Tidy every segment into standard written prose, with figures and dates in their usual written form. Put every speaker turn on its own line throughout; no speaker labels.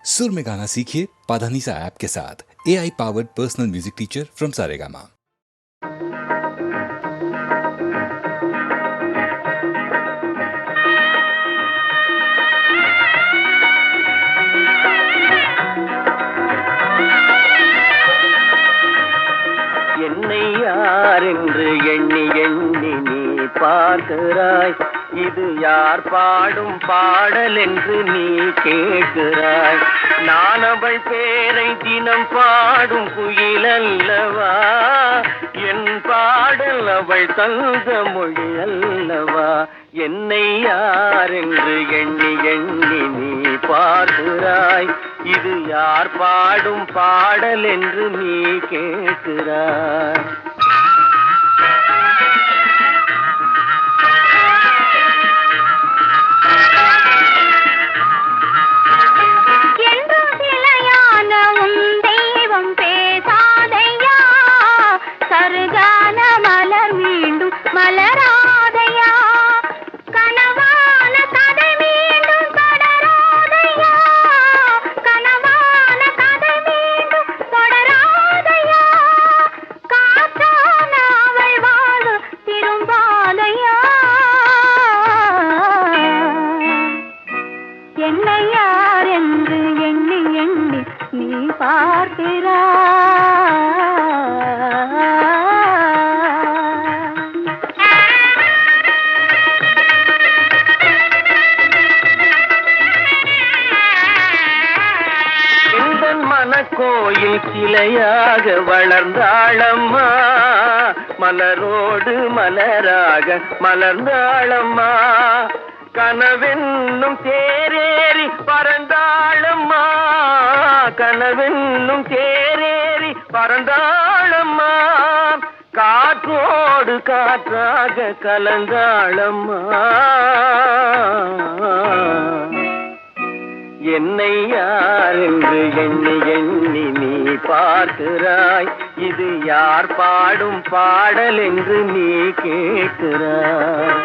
सुर में गाना सीखिए पाधानीसा ऐप के साथ। AI powered personal music teacher from Saregama.
என்னை யார் என்று எண்ணி எண்ணி நீ பார்க்கிறாய். இது யார் பாடும் பாடல் என்று நீ கேட்கிறாய். நான் அவள் பேரை தினம் பாடும் குயில் அல்லவா, என் பாடல் அவள் தந்த மொழி அல்லவா. என்னை யார் என்று எண்ணி எண்ணி நீ பார்க்கிறாய். இது யார் பாடும் பாடல் என்று நீ கேட்கிறாய். கோயில் கிளையாக வளர்ந்தாளம்மா, மலரோடு மலராக மலர்ந்தாளம்மா. கனவென்னும் தேரேறி பறந்தாளம்மா, கனவென்னும் தேரேறி பறந்தாளம்மா. காற்றோடு காற்றாக கலந்தாளம்மா. என்னை யார் என்று எண்ணி எண்ணி நீ பார்க்கிறாய். இது யார் பாடும் பாடல் என்று நீ கேட்கிறாய்.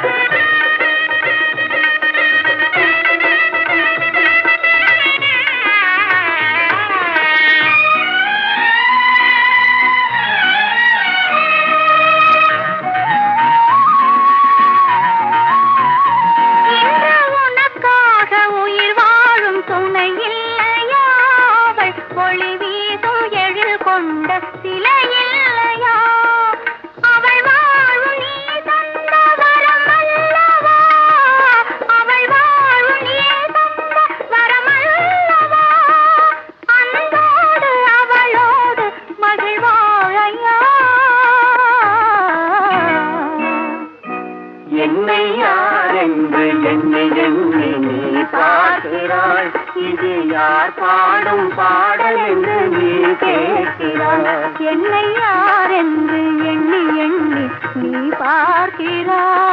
என்னை யார் என்று எண்ணி எண்ணி நீ பார்க்கிறாய். இது யார் பாடும் பாடல் என்று நீ கேட்கிறாய்.
என்னை யார் என்று எண்ணி எண்ணி நீ பார்க்கிறாய்.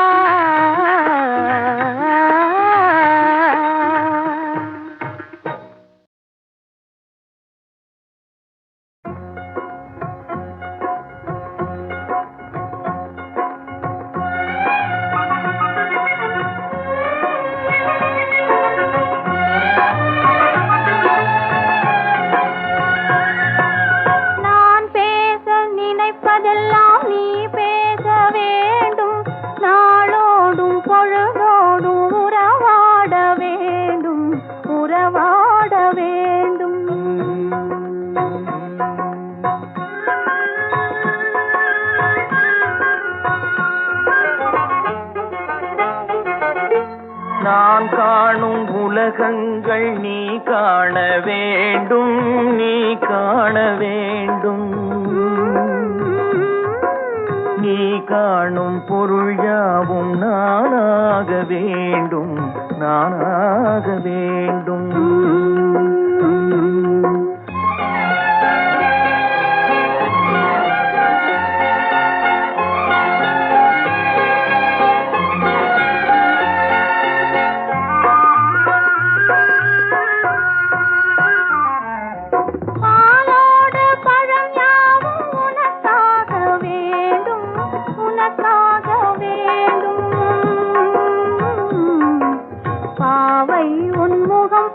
நான் காணும் உலகங்கள் நீ காண வேண்டும், நீ காண வேண்டும். நீ காணும் பொருள் யாவும் நானாக வேண்டும், நானாக வேண்டும்.
பாவை உன்முகம்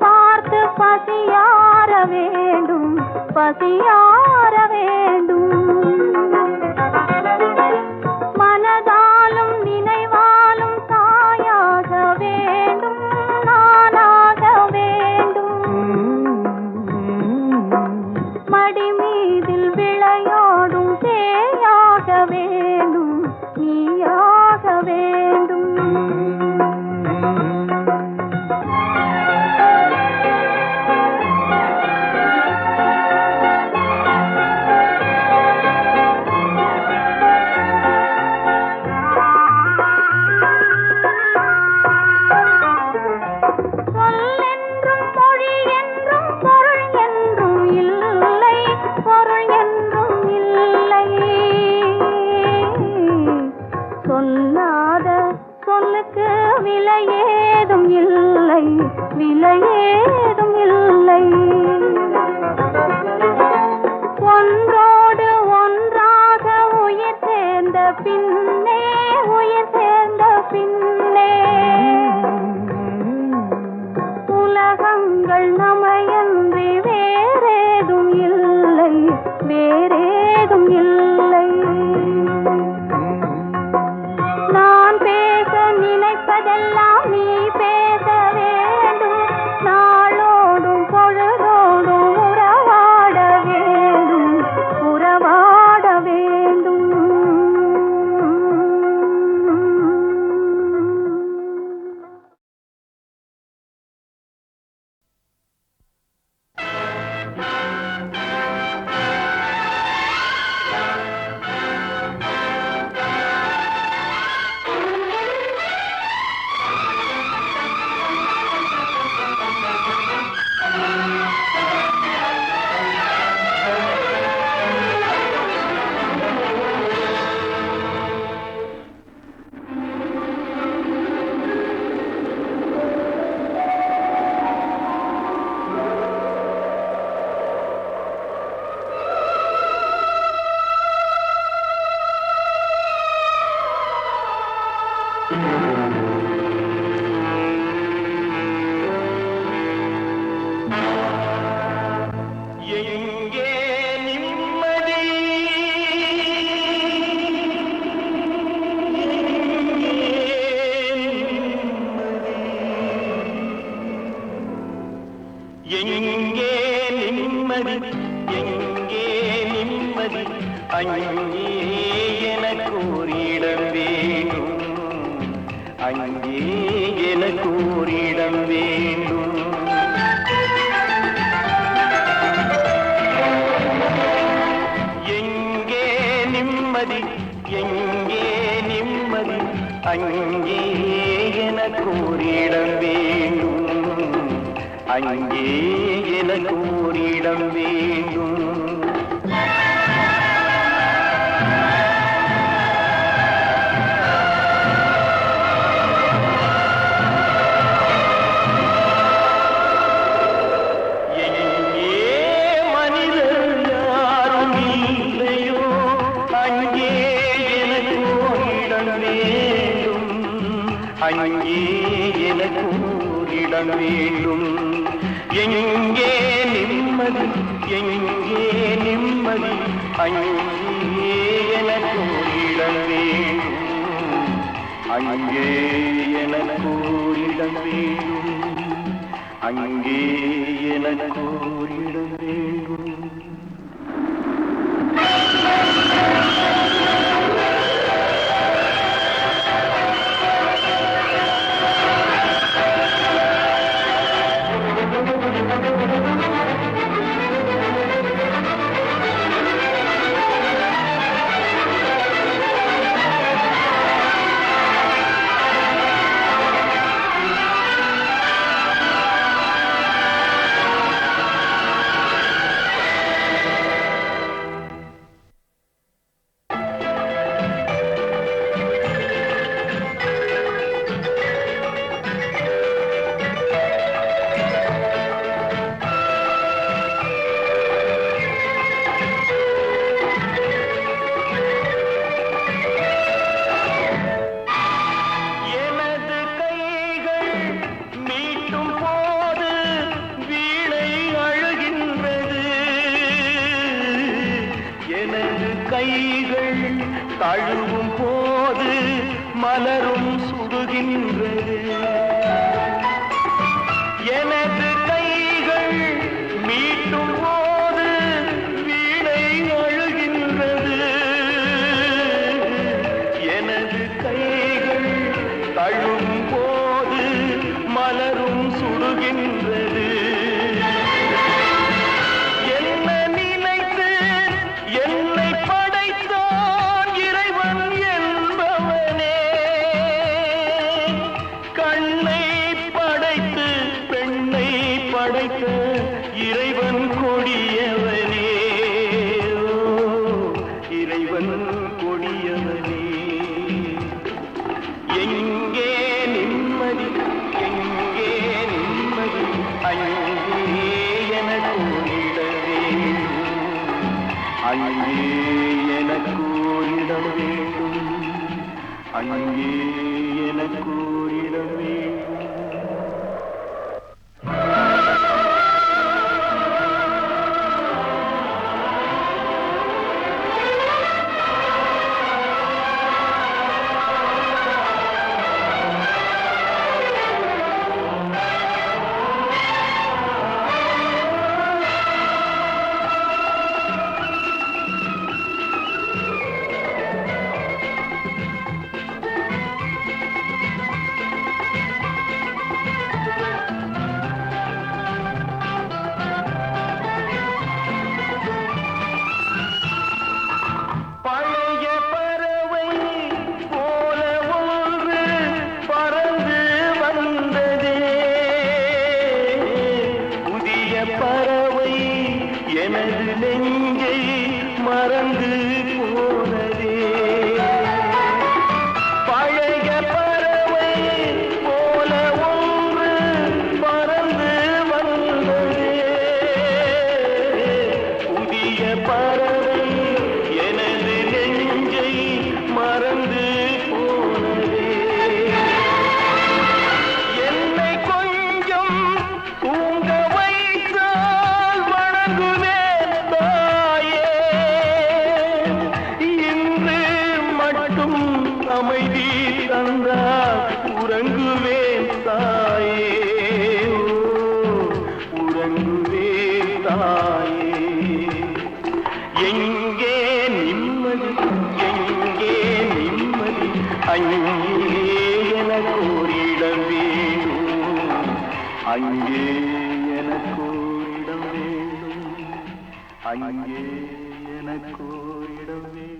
பசியார வேண்டும். மனதாலும் நினைவாலும் தாயாக வேண்டும், நானாக வேண்டும். மடி மீதில் விளையாடும் சேயாக வேண்டும், நீயாக வேண்டும். விலையேதும் இல்லை, விலையேதும் இல்லை. ஒன்றோடு ஒன்றாக உயிர் சேர்ந்த பின்னே, உயிர் சேர்ந்த பின்னே உலகங்கள் நமையன்றி வேறேதும் இல்லை, வேறேதும் இல்லை. நான் பேச நினைப்பதெல்லாம் நீ பேச வேண்டும், நாளோடும் பொழுதோடும் உறவாட வேண்டும், உறவாட வேண்டும்.
எங்கே நிம்மதி, எங்கே நிம்மதி, அங்கே எனக்கு ஒரு இடம் வேண்டும், அங்கே எனக்கு ஒரு இடம் வேண்டும். எங்கே நிம்மதி, எங்கே நிம்மதி, அங்கே எனக்கு ஒரு இடம் வேண்டும், அங்கே எனக்கு ஒரு இடம் வேண்டும். அங்கே எனக்கு இடம் வேண்டும். எங்கே நிம்மதி, எங்கே நிம்மதி, அங்கே எனக்கு இடம் வேண்டும், அங்கே எனக்கு இடம் வேண்டும், அங்கே எனக்கு இடம் வேண்டும். கைகள் தழுவும் போது மலரும் சுடுகின்றது எனது கைகள் மீட்டும் போது வீணை அழுகின்றது எனது கைகள் தழுவும் போது மலரும் சுடுகின்றது என்ன நினைத்து என்னை படைத்தான் இறைவன் என்பவனே கண்ணை படைத்து பெண்ணை படைத்த இறைவன் கொடியவனே இறைவன் கொடியவனே எங்கே நிம்மதி எங்கே நிம்மதி அங்கே எனக்கு இட வேண்டும் அங்கே எனக்கு இட வேண்டும் அங்கே எனக்கு இட வேண்டும் பழைய பறவை போல ஒன்று பறந்து வந்ததே புதிய பறவை எனது நெஞ்சை மறந்து போனதே பழைய பறவை போல ஒன்று பறந்து வந்ததே புதிய பறவை எனது நெஞ்சை மறந்து போனதே என்னை கொஞ்சம் தூங்க வைத்தால் வணங்குவேன் தாயே இன்று மட்டும் அமைதி தந்தால் உறங்குவேன் தாயே உறங்குவேன் தாயே எங்கே நிம்மதி எங்கே நிம்மதி அங்கே எனக்கு ஒரு இடம் வேண்டும் அங்கே எனக்கு ஒரு இடம் வேண்டும் அங்கே எனக்கு ஒரு இடம் வேண்டும்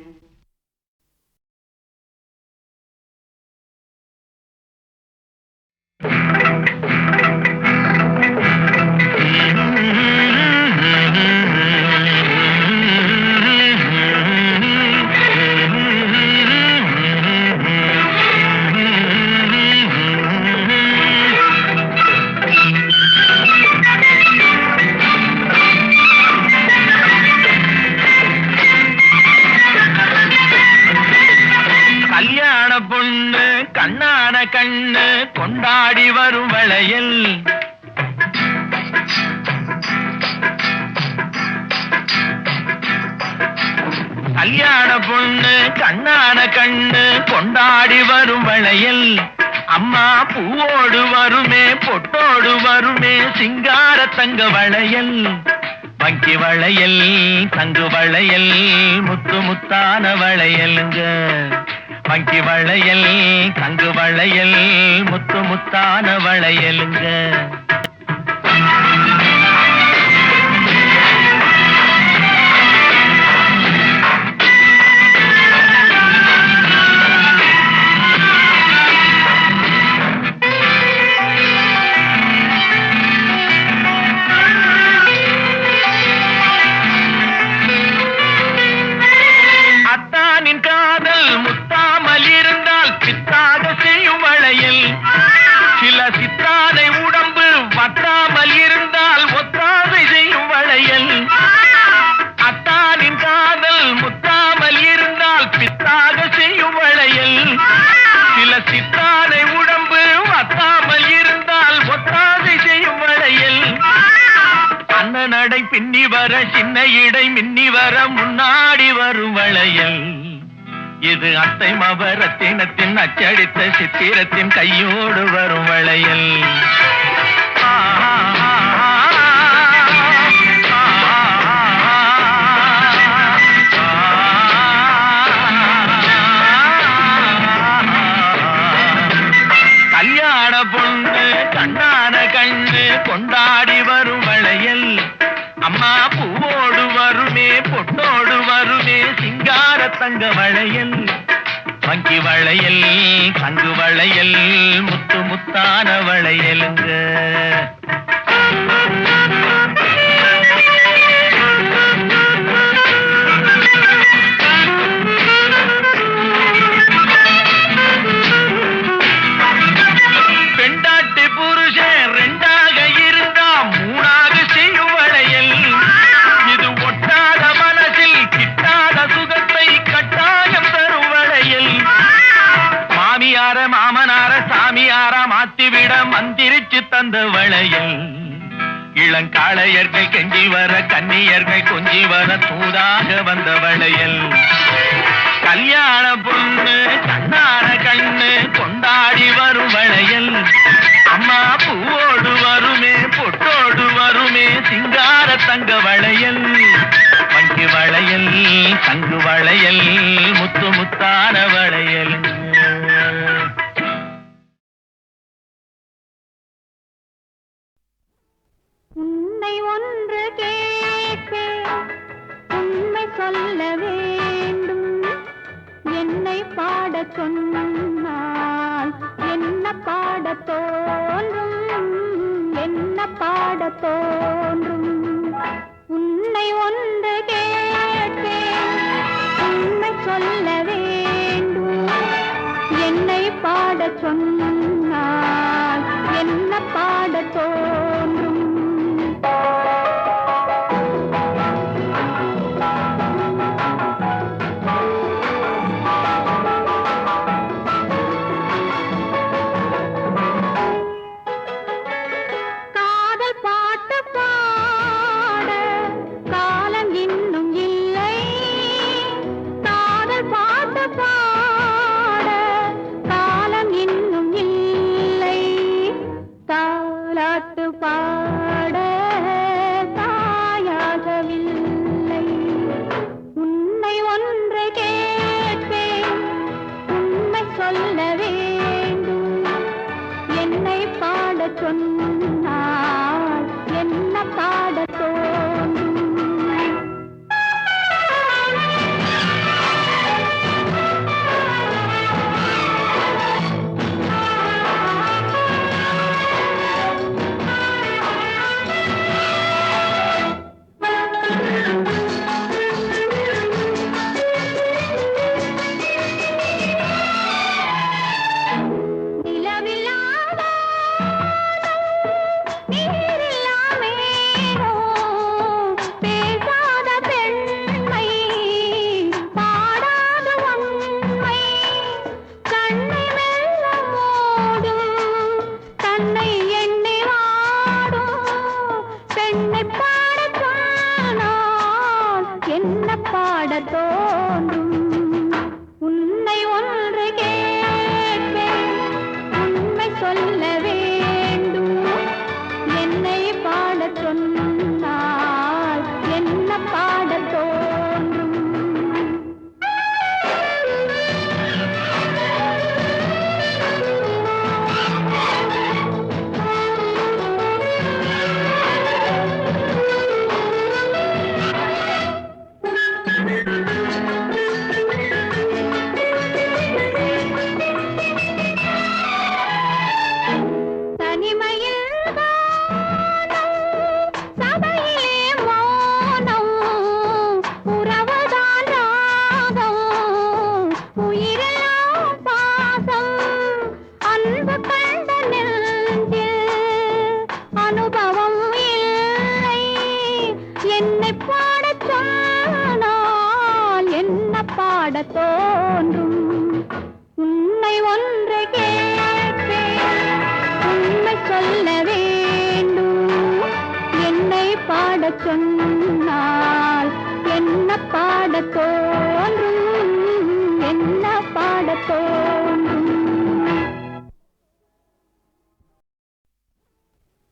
கல்யாண பொண்ணு கண்ணான கண்ணு கொண்டாடி வரும் வளையல் கல்யாண பொண்ணு கண்ணான கண்ணு கொண்டாடி வரும் வளையல் அம்மா பூவோடு வருமே பொட்டோடு வருமே சிங்கார தங்க வளையல் வங்கி வளையல் தங்கு வளையல் முத்து முத்தான வளையலுங்க வங்கி வளையல் தங்கு வளையல் முத்து முத்தான வளையலுங்க அத்தானின் காதல் முத்தாமல் இருந்தால் பித்தாக செய்யும் வளையல் சில சித்தானை உடம்பு நடை பின்னி வர சின்ன இடை மின்னி வர முன்னாடி வரும் வளையல் இது அத்தை மபரத்தினத்தின் அச்சடித்த சித்திரத்தின் கையோடு வரும் வளையல் கல்யாண பொண்ணு கண்ணான கண்ணு கொண்டாடி வரும் வளையல் அம்மா பூவோடு வருமே பொட்டோடு வருமே சிங்கார தங்க வளையல் வங்கி வளையல் தங்கு வளையல் முத்து முத்தான வளையலுங்க பெண்டாட்டி புருஷன் ரெண்டாக இருந்தா மூணாக செய்யும் வளையல் இது ஒட்டாத மனசில் கிட்டாத சுகத்தை கட்டாயம் தரும் வளையல் மாமியார மாமனார சாமியார மாத்திவிட மந்திரிச்சு தந்த வளையல் இளங்காளையர்கள் கெஞ்சி வர கன்னியர்கள் கொஞ்சி வர தூதாக வந்த வளையல் கல்யாண பொண்ணு கண்ணான கண்ணு கொண்டாடி வரும் வளையல் அம்மா பூவோடு வருமே பொட்டோடு வருமே சிங்கார தங்க வளையல் வங்கி வளையல் தங்கு வளையல் முத்து முத்தான வளையல்
உன்னை ஒன்று கேட்பேன் உண்மை சொல்ல வேண்டும் என்னை பாடச் சொன்னால் என்ன பாடத் தோன்றும் என்ன பாடத் தோன்றும் உன்னை ஒன்று கேட்பேன் உண்மை சொல்ல வேண்டும் என்னை பாடச் சொன்னால் என்ன பாடத் தோன்றும் காதல் பாட்டு தோன்றும் என்ன பாடத் தோன்றும்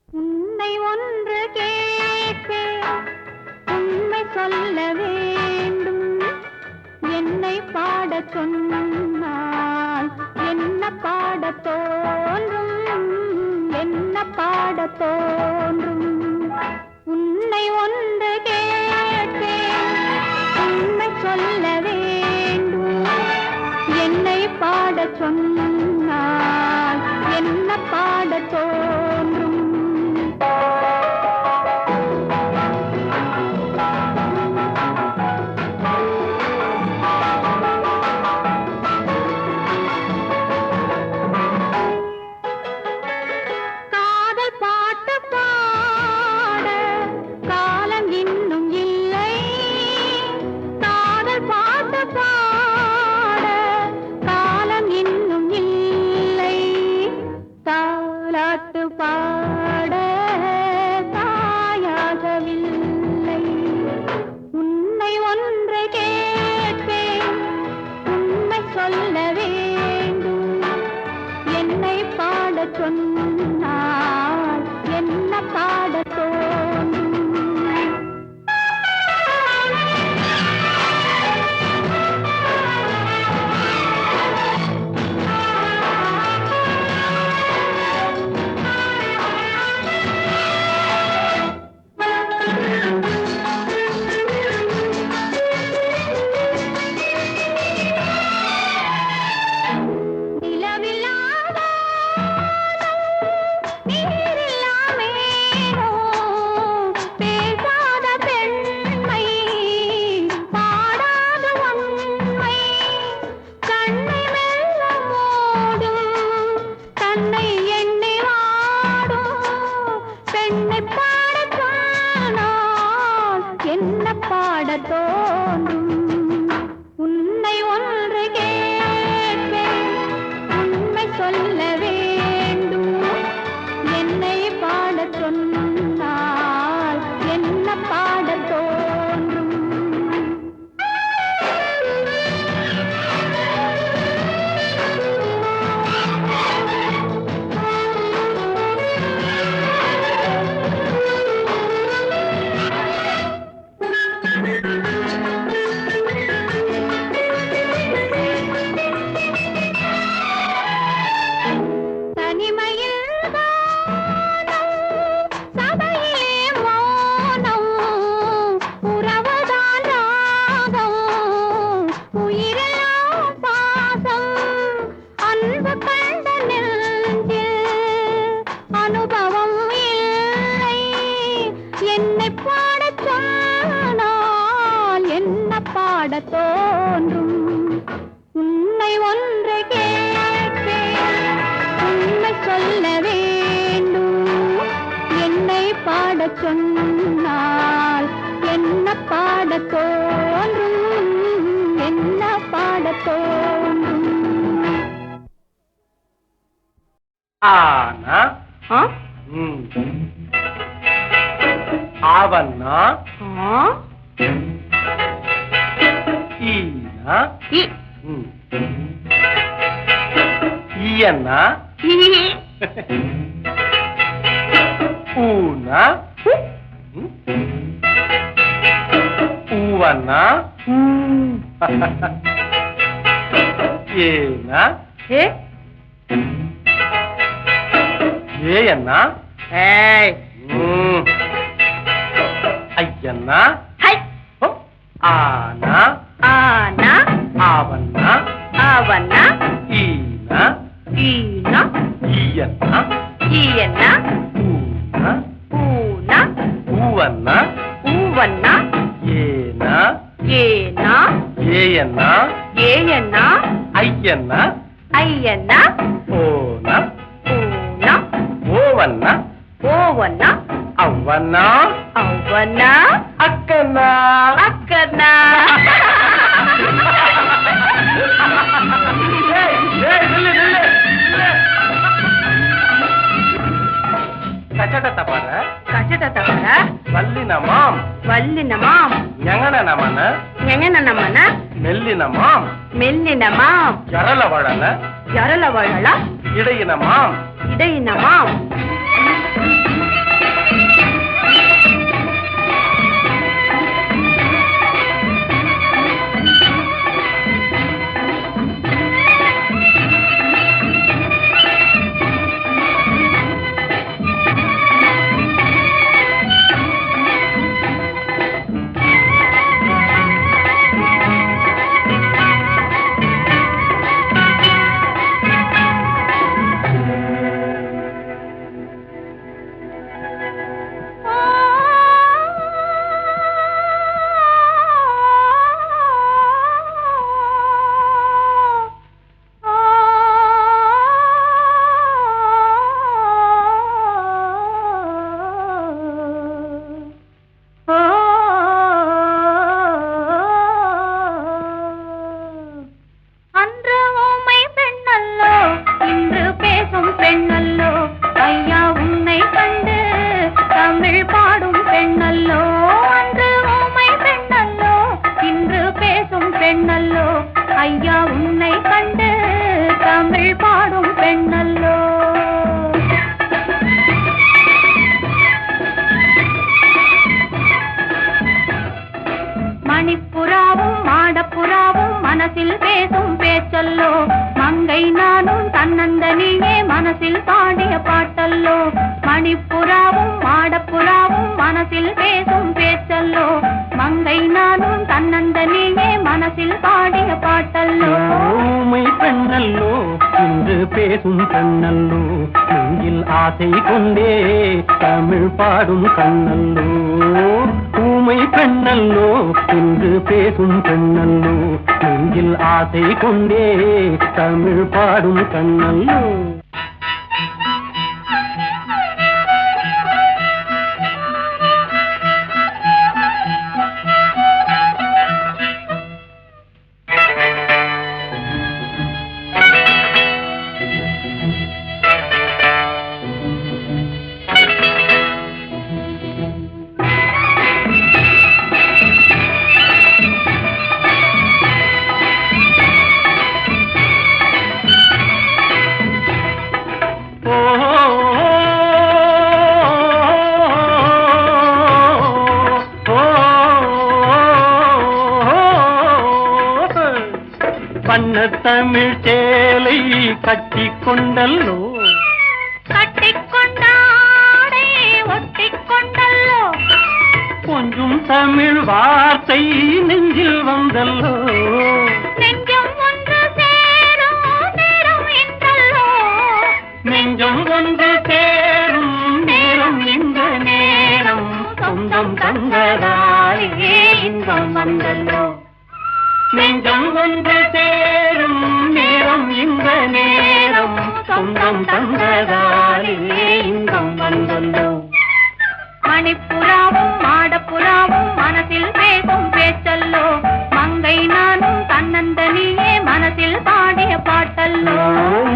உன்னை ஒன்று கேட்பேன் உண்மை சொல்ல வேண்டும் என்னை பாடச் சொன்னால் என்ன பாடத் தோன்றும் என்ன பாடத் தோன்றும் உன்னை ஒன்று கேட்பேன் உண்மை சொல்ல வேண்டும் என்னை பாடச் சொன்னால் என்ன பாடத் தோன்றும் சொன்னால் என்ன பாடத் தோன்றும் உன்னை ஒன்று கேட்பேன் உண்மை சொல்ல வேண்டும் என்னை பாடச் சொன்னால் என்ன பாடத் தோன்றும் பாடத் தோன்றும் உன்னை ஒன்று கேட்பேன் உண்மை சொல்ல வேண்டும் என்னை பாடச் சொன்னால் என்ன பாடத் தோன்றும் என்ன பாடத் தோன்றும்
ஆனா ஆவன்னா ஈனா ஈயன்னா ஊனா ஊவன்னா ஏனா ஏயன்னா ஐயன்னா ஆனா
ஆனா
ஆவன்னா
ஆவன்னா
ஈனா
ஈனா
ஈயன்னா
ஈயன்னா
ஊனா
ஊனா
ஊவன்னா
ஊவன்னா
ஏனா
ஏனா
ஏயன்னா
ஏயன்னா
ஐயன்னா
ஐயன்னா
ஓனா
ஊனா
ஓவன்னா
ஓவன்னா
அவ்வன்னா
அவ்வன்னா
அக்கன்னா
அக்கன்னா
கச்சடத்தை பாரு
கச்சட தவிர
வல்லினமாம்
வல்லினமாம்
ஞங்கனமன
எங்கனமன
மெல்லினமாம்
மெல்லினமாம்
ஜரலவழல
ஜரலவழல
இடையினமாம்
இடையினமாம் மணிப்புறாவும் மாடப்புறாவும் மனசில் பேசும் பேச்சல்லோ மங்கை நானும் தன்னந்தனியே மனசில் பாடிய பாட்டல்லோ மணிப்புறாவும் மாடப்புறாவும் மனசில் பேசும் பேச்சல்லோ மங்கை நானும் தன்னந்தனியே மனசில் பாடிய பாட்டல்லோ
ஊமை பெண்ணல்லோ இன்று பேசும் கண்ணல்லோ நெஞ்சில் ஆசை கொண்டே தமிழ் பாடும் கண்ணல்லோ ஊமை பெண்ணல்லோ இன்று பேசும் பெண்ணல்லோ நெஞ்சில் ஆசை கொண்டே தமிழ் பாடும் கண்ணல்லோ பண்ண தமிழ் சேலை கட்டி கொண்டல்லோ
கட்டிக்கொண்டாடை ஒட்டிக்கொண்டல்லோ
கொஞ்சம் தமிழ் வார்த்தை நெஞ்சில் வந்தல்லோ
நெஞ்சம் ஒன்று சேரும் நேரம் என்றல்லோ
நெஞ்சம் ஒன்று சேரும் நேரம் இந்த நேரம் சொந்தம் தந்ததாலே இன்பம் வந்தல்லோ நெஞ்சம் ஒன்று சேரும் நேரம் இந்த நேரம் சொந்தம் தந்ததாலே இன்பம் வந்தல்லோ
மணிப்புறாவும் மாடப்புறாவும் மனசில் பேசும் பேச்சல்லோ மங்கை நானும் தன்னந்தனியே மனசில் பாடிய பாட்டல்லோ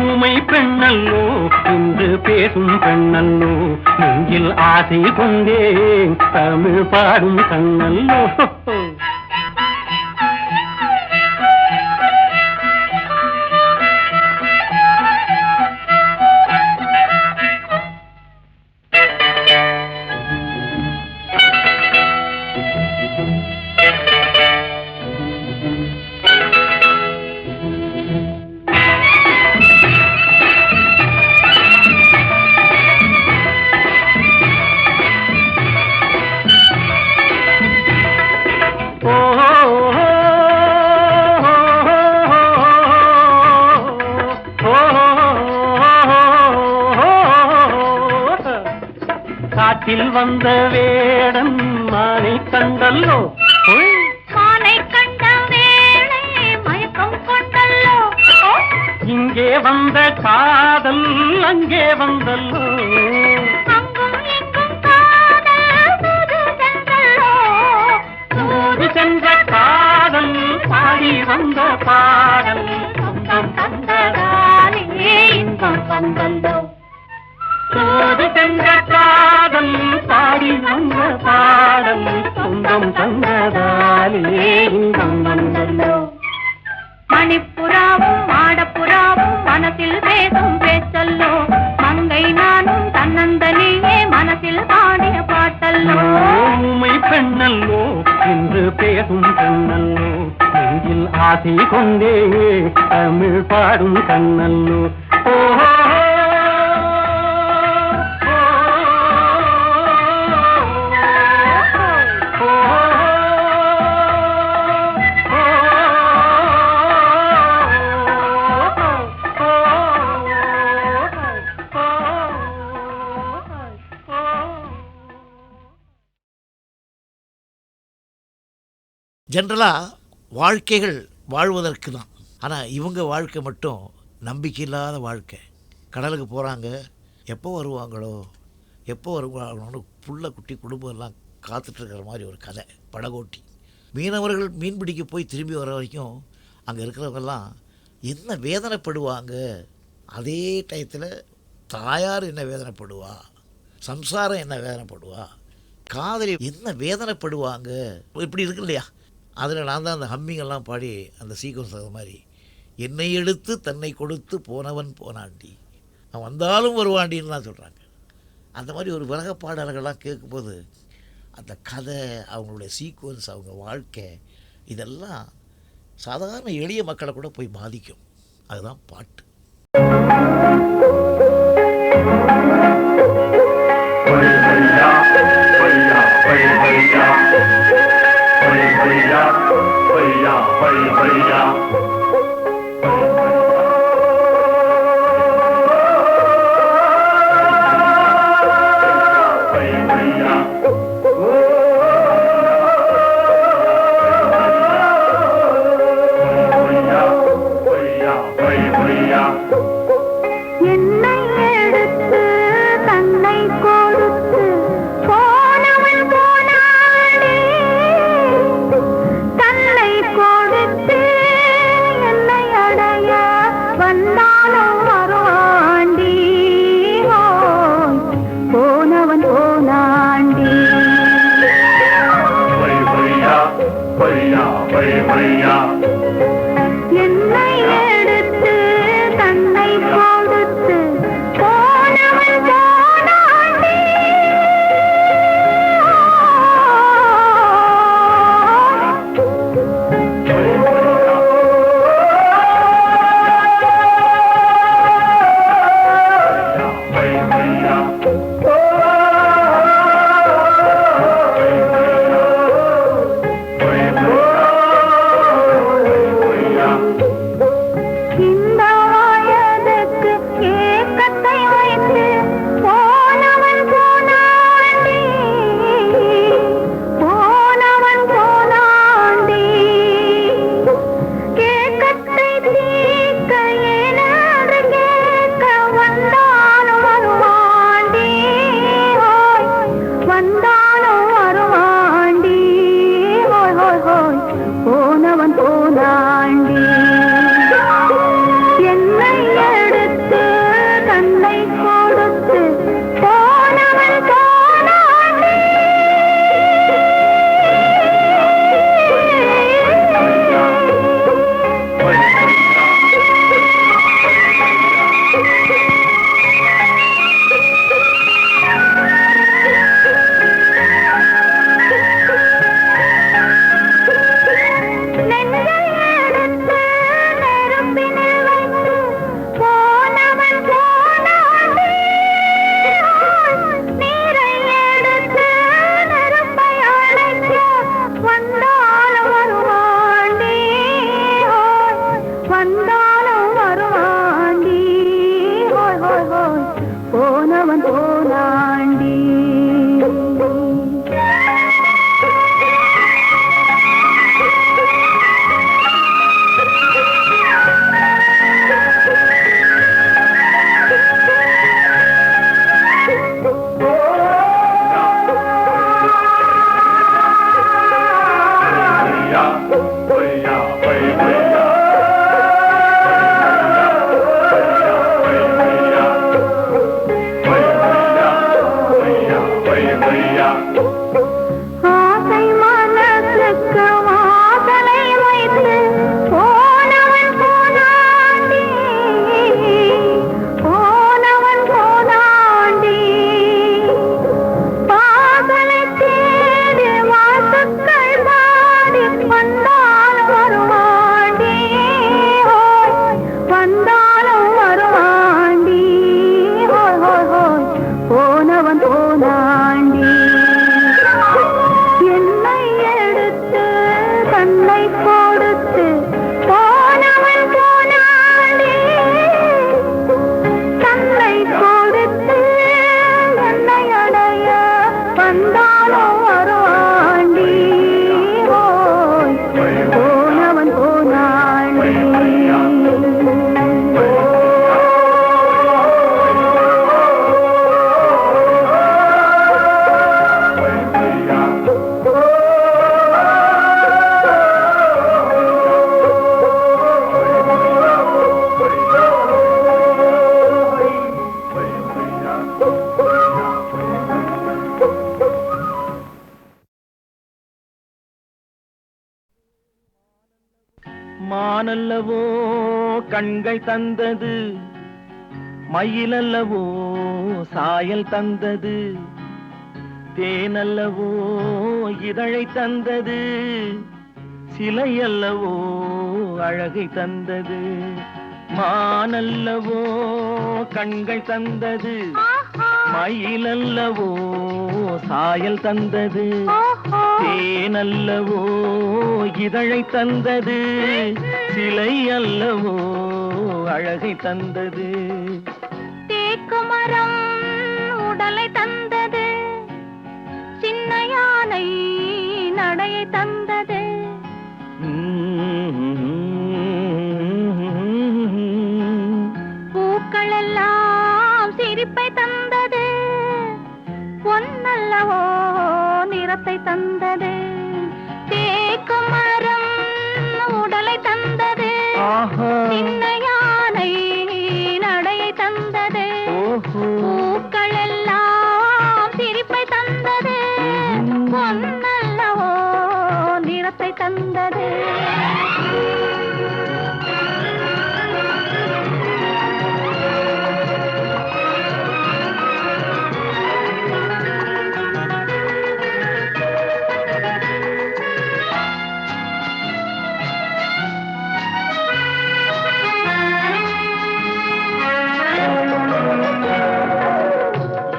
ஊமை பெண்ணல்லோ இன்று பேசும் பெண்ணல்லோ நெஞ்சில் ஆசை கொண்டே தமிழ் பாடும் கண்ணல்லோ காட்டில் வந்த வேடன் மானை கண்டல்லோ
மானை கண்ட வேளை மயக்கம் கொண்டல்லோ
இங்கே வந்த காதல் அங்கே வந்தல்லோ
அங்கும் இங்கும் காதல் தூது சென்றல்லோ
தூது சென்ற காதல் பாடி வந்த பாடல் சொந்தம் தந்ததாலே இன்பம் வந்தல்லோ தூது சென்ற காதல் பாடி வந்த பாடல் சொந்தம் தந்ததாலே இன்பம் வந்தல்லோ.
மணிப்புறாவும் மாடப்புறாவும் மனசில் பேசும் பேச்சல்லோ. மங்கை நானும் தன்னந்தனியே மனசில் பாடிய பாட்டல்லோ.
ஊமை பெண்ணல்லோ என்று பேசும் பெண்ணல்லோ. நெஞ்சில் ஆசை கொண்டே தமிழ் பாடும் கண்ணல்லோ. ஓஹோ
ஜென்ரலாக வாழ்க்கைகள் வாழ்வதற்கு தான். ஆனால் இவங்க வாழ்க்கை மட்டும் நம்பிக்கை இல்லாத வாழ்க்கை. கடலுக்கு போகிறாங்க, எப்போ வருவாங்களோ எப்போ வருவாங்களோன்னு புள்ள குட்டி குடும்பம் எல்லாம் காத்துட்ருக்கிற மாதிரி ஒரு கதை படகோட்டி. மீனவர்கள் மீன் பிடிக்க போய் திரும்பி வர வரைக்கும் அங்கே இருக்கிறவங்கெல்லாம் என்ன வேதனைப்படுவாங்க. அதே டயத்தில் தாயார் என்ன வேதனைப்படுவா, சம்சாரம் என்ன வேதனைப்படுவா, காதலி என்ன வேதனைப்படுவாங்க, இப்படி இருக்கு இல்லையா. அதில் நான் தான் அந்த ஹம்மிங்கெல்லாம் பாடி அந்த சீக்வன்ஸ் அது மாதிரி என்னை எடுத்து தன்னை கொடுத்து போனவன் போனாண்டி, அவன் வந்தாலும் வருவாண்டின்னு தான் சொல்கிறாங்க. அந்த மாதிரி ஒரு விலக பாடல்கள்லாம் கேட்கும்போது அந்த கதை, அவங்களுடைய சீக்வன்ஸ், அவங்க வாழ்க்கை, இதெல்லாம் சாதாரண எளிய மக்களை கூட போய் பாதிக்கும். அதுதான் பாட்டு.
என்னை எடுத்து தன்னை கொடுத்து போனவன் போனானே. தன்னை கொடுத்து என்னை அடைய வந்தாலும் வருவாண்டி. போனவன் போனாண்டி. என்னை எடுத்து தன்னை கொடுத்து போனவன் போனாண்டி.
மானல்லவோ கண்கள் தந்தது, மயிலல்லவோ சாயல் தந்தது, தேனல்லவோ இதழை தந்தது, சிலையல்லவோ அழகை தந்தது. மானல்லவோ கண்கள் தந்தது, மயிலல்லவோ சாயல் தந்தது, தேனல்லவோ இதழை தந்தது, சிலை அல்லவோ அழகை தந்தது.
தேக்குமரம் உடலை தந்தது, சின்ன யானை நடையை தந்தது. பூக்கள் எல்லாம் சிரிப்பை தந்தது, பொன்னல்லவோ நிறத்தை தந்தது. தேக்குமரம் உடலை தந்தது, சின்ன யானை நடையை தந்தது. பூக்கள் எல்லாம் சிரிப்பை தந்தது, பொன்னல்லவோ நிறத்தை தந்தது.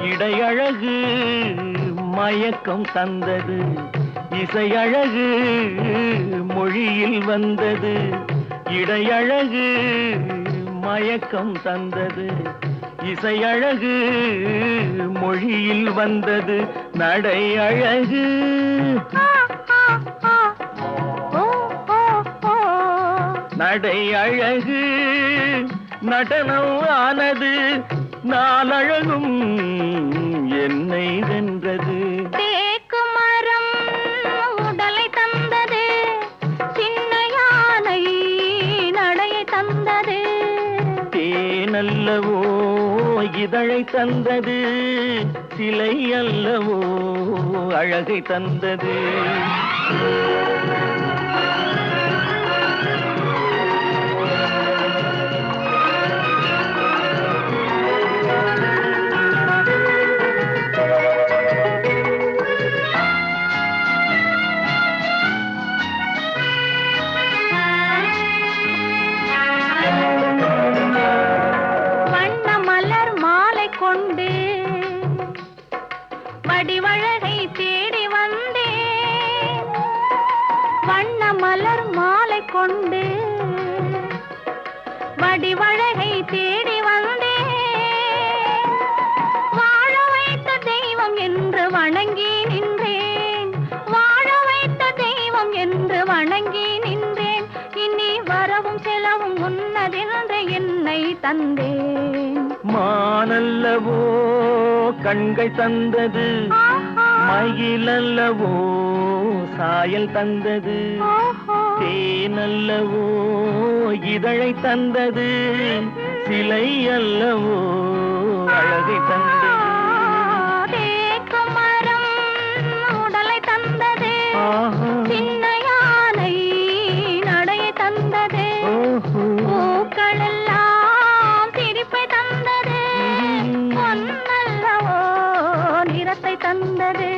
இடையழகு மயக்கம் தந்தது, இசையழகு மொழியில் வந்தது. இடையழகு மயக்கம் தந்தது, இசையழகு மொழியில் வந்தது. நடை அழகு நடை அழகு நடனம் ஆனது, நாளழகும் என்னை வென்றது.
தேக்குமரம் உடலை தந்தது, சின்ன யானை நடையை தந்தது.
தேனல்லவோ இதழை தந்தது, சிலை அல்லவோ அழகை தந்தது.
கொண்டு வடிவழகை தேடி வந்தேன், வண்ண மலர் மாலை கொண்டு வடிவழகை தேடி வந்தேன். வாழ வைத்த தெய்வம் என்று வணங்கி நின்றேன், வாழ வைத்த தெய்வம் என்று வணங்கி நின்றேன். இனி வரவும் செலவும் உன்னதென்று என்னை தந்தேன்.
மானல்லவோ கண்கள் தந்தது, மயிலல்லவோ சாயல் தந்தது, தேனல்லவோ இதழை தந்தது, சிலை அல்லவோ அழகை தந்தது.
தேக்குமரம் உடலை தந்தது, சின்ன யானை நடையை தந்தது. பூக்கள் எல்லாம் சிரிப்பை தந்தது, பொன்னல்லவோ நிறத்தை தந்தது.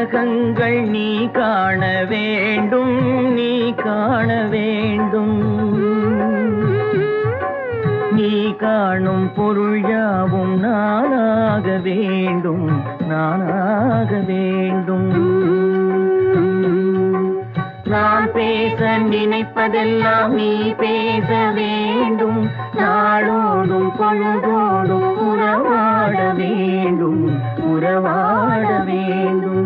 உலகங்கள் நீ காண வேண்டும், நீ காண வேண்டும். நீ காணும் பொருள் யாவும் நானாக வேண்டும், நானாக வேண்டும். நான் பேச நினைப்பதெல்லாம் நீ பேச வேண்டும். நாளோடும் பொழுதோடும் உறவாட வேண்டும், உறவாட வேண்டும்.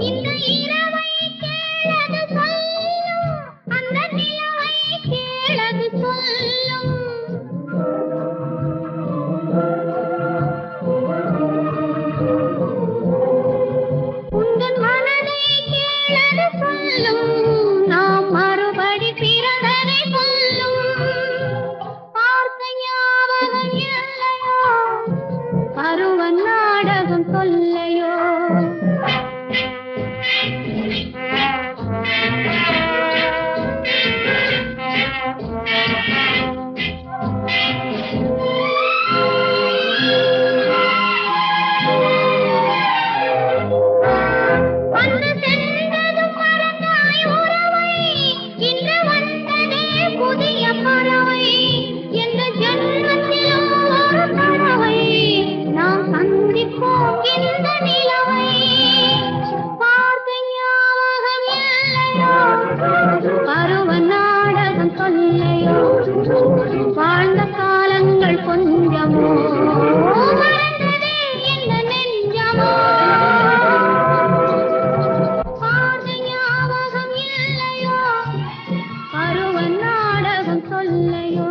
இந்த இரவை கேளது சொல்லும், அந்த நிலவை கேளது சொல்லும். உந்தன் மனதை கேளது சொல்லும், நாம் மறுபடி பிறந்ததை சொல்லும். பார்த்த ஞாபகம் இல்லையோ, பருவ நாடகம் சொல்லையோ. வந்து சென்றதும் மறந்தாய் உறவை, இன்று வந்ததே புதிய பறவை. எந்த ஜன்மத்திலும் ஒரு பறவை, நாம் சந்திப்போம் இந்த நிலவை. பார்த்த ஞாபகம் இல்லையோ, பருவ நாடகம் சொல்லையோ. வாழ்ந்த காலங்கள் கொஞ்சமோ, மறந்ததே இந்த நெஞ்சமோ. பார்த்த ஞாபகம் இல்லையோ, பருவ நாடகம் சொல்லையோ.